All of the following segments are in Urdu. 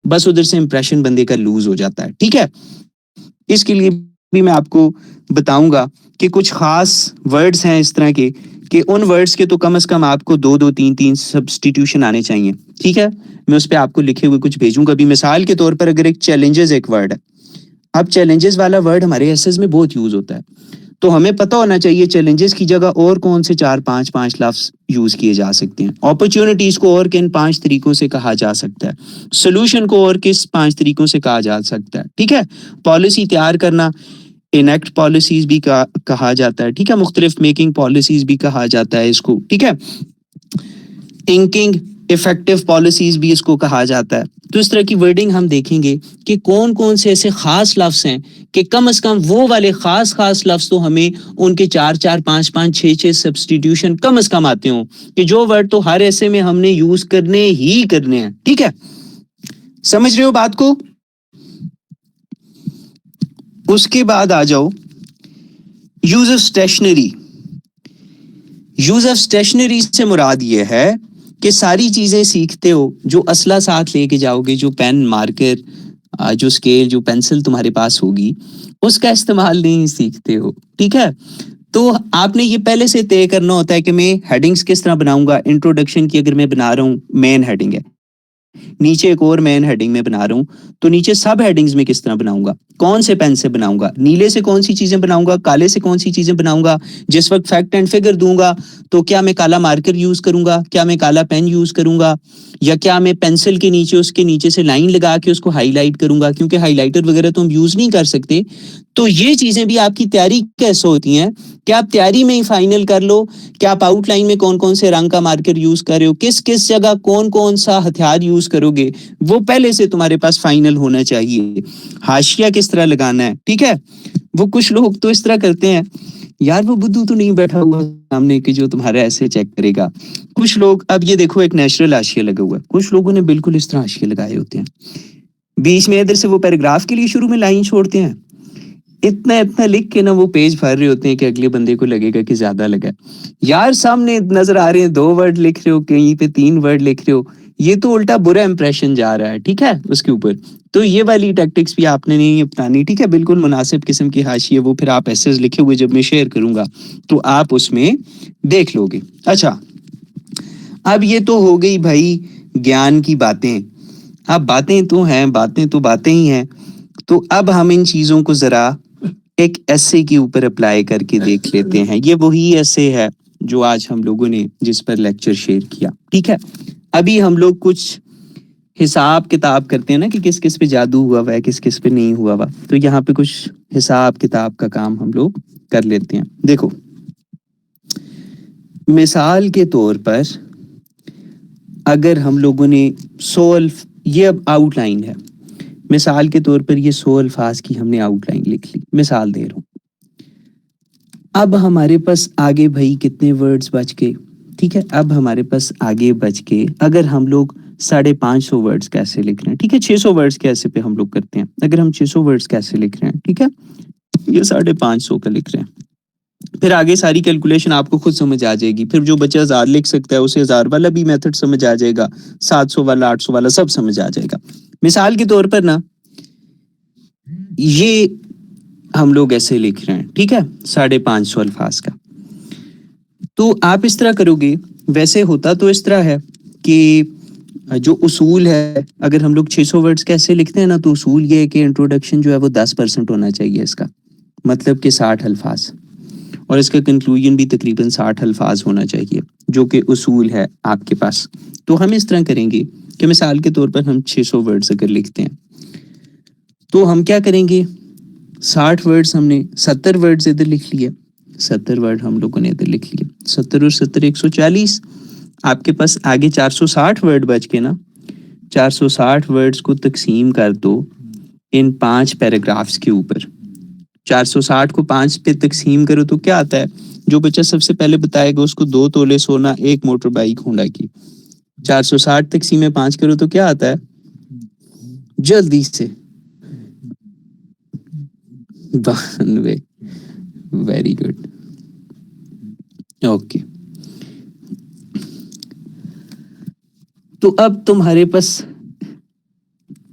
بس ادھر سے امپریشن بندے کا لوز ہو جاتا ہے. ٹھیک ہے, اس کے لیے بھی میں آپ کو بتاؤں گا کہ کچھ خاص ورڈز ہیں اس طرح کے کہ ان ورڈز کے تو کم از کم آپ کو 2 سبسٹیٹیوشن آنے چاہیے. ٹھیک ہے, میں اس پہ آپ کو لکھے ہوئے کچھ بھیجوں گا. بھی مثال کے طور پر اگر ایک چیلنجز ایک ورڈ ہے, اب چیلنجز والا ورڈ ہمارے ایسز میں بہت یوز ہوتا ہے, تو ہمیں پتہ ہونا چاہیے چیلنجز کی جگہ اور کون سے 4 5 لفظ یوز کیے جا سکتے ہیں. اپرچونٹیز کو اور کن 5 طریقوں سے کہا جا سکتا ہے, سولوشن کو اور کس 5 طریقوں سے کہا جا سکتا ہے. ٹھیک ہے, پالیسی تیار کرنا انیکٹ پالیسیز بھی کہا جاتا ہے. ٹھیک ہے, مختلف میکنگ پالیسیز بھی کہا جاتا ہے اس کو. ٹھیک ہے, انکنگ افیکٹو پالیسیز بھی اس کو کہا جاتا ہے. تو اس طرح کی ورڈنگ ہم دیکھیں گے کہ کون کون سے ایسے خاص لفظ ہیں کہ کم از کم وہ والے خاص لفظ تو ہمیں ان کے 4 5 6 سبسٹیٹیوشن کم از کم آتے ہوں کہ جو ورڈ تو ہر ایسے میں ہم نے یوز کرنے ہی کرنے ہیں. ٹھیک ہے, سمجھ رہے ہو بات کو؟ اس کے بعد آ جاؤ use of stationery. Use of stationery سے مراد یہ ہے کہ ساری چیزیں سیکھتے ہو جو اسلحہ ساتھ لے کے جاؤ گے, جو پین مارکر جو اسکیل جو پینسل تمہارے پاس ہوگی اس کا استعمال نہیں سیکھتے ہو. ٹھیک ہے, تو آپ نے یہ پہلے سے طے کرنا ہوتا ہے کہ میں ہیڈنگز کس طرح بناؤں گا. انٹروڈکشن کی اگر میں بنا رہا ہوں مین ہیڈنگ ہے, نیچے ایک اور مین ہیڈنگ میں بنا رہا ہوں, تو نیچے سب ہیڈنگز میں کس طرح بناؤں گا, کون سے پین سے بناؤں گا, نیلے سے کون سی چیزیں بناؤں گا, کالے سے کون سی چیزیں بناؤں گا. جس وقت فیکٹ اینڈ فگر دوں گا تو کیا میں کالا مارکر یوز کروں گا, کیا میں کالا پین یوز کروں گا, یا کیا میں پینسل کے نیچے اس کے نیچے سے لائن لگا کے اس کو ہائی لائٹ کروں گا, کیونکہ ہائی لائٹر وغیرہ تو ہم یوز نہیں کر سکتے. تو یہ چیزیں بھی آپ کی تیاری کیسے ہوتی ہیں کہ آپ تیاری میں ہی فائنل کر لو کہ آپ آؤٹ لائن میں کون کون سے رنگ کا مارکر یوز کر رہے ہو, کس جگہ کون سا ہتھیار یوز کرو گے, وہ پہلے سے تمہارے پاس فائنل ہونا چاہیے. حاشیہ کس طرح لگانا ہے. ٹھیک ہے, وہ کچھ لوگ تو اس طرح کرتے ہیں, یار وہ بدھو تو نہیں بیٹھا ہوا سامنے کہ جو تمہارا ایسے چیک کرے گا. کچھ لوگ, اب یہ دیکھو ایک نیچرل حاشیہ لگا ہوا ہے, کچھ لوگوں نے بالکل اس طرح حاشیے لگائے ہوتے ہیں, بیچ میں ادھر سے وہ پیراگراف کے لیے شروع میں لائن چھوڑتے ہیں, اتنا لکھ کے نا وہ پیج بھر رہے ہوتے ہیں کہ اگلے بندے کو لگے گا کہ زیادہ لگا. یار سامنے نظر آ رہے ہیں 2 ورڈ لکھ رہے ہو, کہیں پہ 3 ورڈ لکھ رہے ہو, یہ تو الٹا برا امپریشن جا رہا ہے. ٹھیک ہے, اس کے اوپر تو یہ والی ٹیکٹکس بھی آپ نے نہیں اپنانی. ٹھیک ہے, بالکل مناسب قسم کی حاشیے وہ پھر آپ ایسے لکھے ہوئے جب میں شیئر کروں گا تو آپ اس میں دیکھ لو گے. اچھا, اب یہ تو ہو گئی بھائی گیان کی باتیں. اب باتیں تو ہیں, باتیں تو باتیں ہی ہیں. تو اب ہم ان چیزوں کو ذرا ایک ایسے کے اوپر اپلائی کر کے دیکھ لیتے ہیں. یہ وہی ایسے ہے جو آج ہم لوگوں نے جس پر لیکچر شیئر کیا. ٹھیک ہے, ابھی ہم لوگ کچھ حساب کتاب کرتے ہیں نا کہ کس پہ جادو ہوا ہوا ہے, کس پہ نہیں ہوا ہوا. تو یہاں پہ کچھ حساب کتاب کا کام ہم لوگ کر لیتے ہیں. دیکھو مثال کے طور پر اگر ہم لوگوں نے 100 یہ اب آؤٹ لائن ہے, مثال کے طور پر یہ 100 الفاظ کی ہم نے آؤٹ لائن لکھ لی, مثال دے رہا ہوں. اب ہمارے پاس آگے بھائی کتنے ورڈز بچ گئے. ٹھیک ہے, اب ہمارے پاس آگے بچ کے اگر ہم لوگ 550 ورڈز کیسے لکھ رہے ہیں. ٹھیک ہے, 600 ورڈز کیسے پہ ہم لوگ کرتے ہیں, اگر ہم 600 ورڈز کیسے لکھ رہے ہیں. ٹھیک ہے, یہ 550 کا لکھ رہے ہیں. پھر آگے ساری کیلکولیشن آپ کو خود سمجھ آ جائے گی. پھر جو بچہ 1000 لکھ سکتا ہے اسے 1000 والا بھی میتھڈ سمجھ آ جائے گا, 700 والا 800 والا سب سمجھ آ جائے گا. مثال کے طور پر نا یہ ہم لوگ ایسے لکھ رہے ہیں. ٹھیک ہے, 550 الفاظ کا. تو آپ اس طرح کرو گے, ویسے ہوتا تو اس طرح ہے کہ جو اصول ہے, اگر ہم لوگ 600 ورڈز کیسے لکھتے ہیں نا, تو اصول یہ ہے کہ انٹروڈکشن جو ہے وہ 10% ہونا چاہیے اس کا, مطلب کہ 60 الفاظ, اور اس کا کنکلوژن بھی تقریباً 60 الفاظ ہونا چاہیے, جو کہ اصول ہے آپ کے پاس. تو ہم اس طرح کریں گے کہ مثال کے طور پر ہم 600 ورڈز اگر لکھتے ہیں تو ہم کیا کریں گے, 60 ورڈز ہم نے 70 ورڈز ادھر لکھ لیے, 70 ورڈ ہم لوگوں نے ادھر لکھ لیے, 70 اور 70 140. آپ کے پاس آگے 460 ورڈ بچ کے نا, 460 ورڈز کو تقسیم کر دو ان 5 پیراگرافز کے اوپر. 460 کو 5 پہ تقسیم کرو تو کیا آتا ہے, جو بچہ سب سے پہلے بتائے گا اس کو 2 تولے سونا 1 موٹر بائک ہونڈا کی. 460 تقسیم 5 کرو تو کیا آتا ہے, جلدی سے 92. Very good, okay. تو اب تمہارے پاس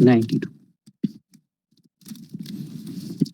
92.